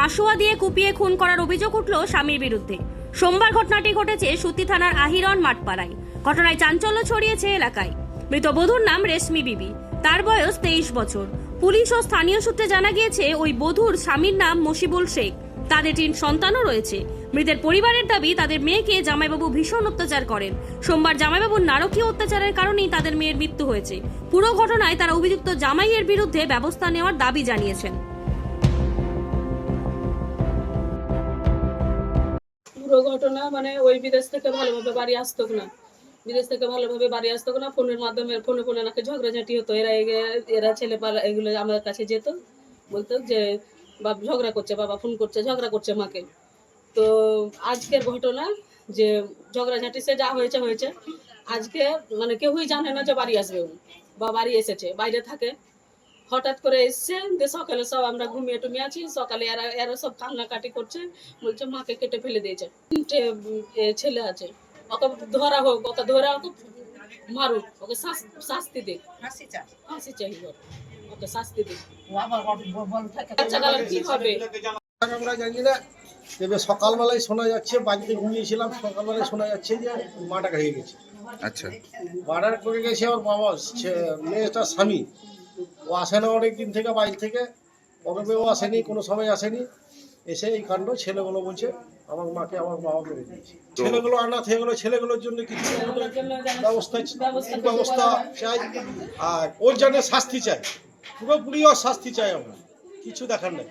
হাসুয়া দিয়ে কুপিয়ে খুন করার অভিযোগ উঠল স্বামীর বিরুদ্ধে। সোমবার ঘটনাটি ঘটেছে সুতি থানার আহিরন মাঠপাড়ায়। ঘটনায় চাঞ্চল্য ছড়িয়েছে এলাকায়। মৃত বধূর নাম রেশমি বিবি, তার বয়স 23 বছর। পুলিশ ও স্থানীয় সূত্রে জানা গিয়েছে ওই বধূর স্বামীর নাম মশিবুল শেখ। তাদের 3 সন্তানও রয়েছে। মৃতের পরিবারের দাবি তাদের মেয়েকে জামাইবাবু ভীষণ অত্যাচার করেন। সোমবার জামাইবাবুর নারকীয় অত্যাচারের কারণেই তাদের মেয়ের মৃত্যু হয়েছে। পুরো ঘটনায় তারা অভিযুক্ত জামাইয়ের বিরুদ্ধে ব্যবস্থা নেওয়ার দাবি জানিয়েছেন। পুরো ঘটনা মানে ওই বিদেশ থেকে ভালোভাবে বাড়ি আসতো না, ফোনের মাধ্যমে ফোনে নাকি ঝগড়াঝাটি হতো। এরা ছেলে এগুলো আমার কাছে যেত, বলতো যে বাবা ঝগড়া করছে, বাবা ফোন করছে, ঝগড়া করছে মাকে। তো আজকের ঘটনা যে ঝগড়াঝাটি সে যা হয়েছে হয়েছে। আজকে মানে কেউই জানে না যে বাড়ি আসবে বা বাড়ি এসেছে, বাইরে থাকে। হঠাৎ করে এসছে, সকালে সব আমরা ঘুমিয়ে টুমিয়ে আছি। সকালে এরা সব কান্নাকাটি করছে, বলছে মাকে কেটে ফেলে দিয়েছে। 3টে ছেলে আছে, ওকে ধরা হোক, ওকে ধরা ওকে মারুক, ওকে শাস্তি দিক, ফাঁসি চাই, ওকে শাস্তি দিক। বাচ্চাকালের কি হবে আমরা জানি না। তবে সকালবেলায় শোনা যাচ্ছে, বাড়িতে ঘুমিয়েছিলাম, সকালবেলায় শোনা যাচ্ছে যে মার্ডার হয়ে গেছে। আচ্ছা, মার্ডার করে গেছে ওর বাবা, মেয়েটার স্বামী। ও আসে না অনেক দিন থেকে, বাইরে থেকে। ও আসেনি, কোনো সময় আসেনি। এসে এই কাণ্ড, ছেলেগুলো বলছে আমার মাকে আমার বাবা মেরে দিয়েছে। ছেলেগুলো অনাথ হয়ে গেলো, ছেলেগুলোর জন্য কিছু ব্যবস্থা চাই, আর ওর জন্য শাস্তি চাই, পুরোপুরি ওর শাস্তি চাই। আমরা কিছু দেখার নেই।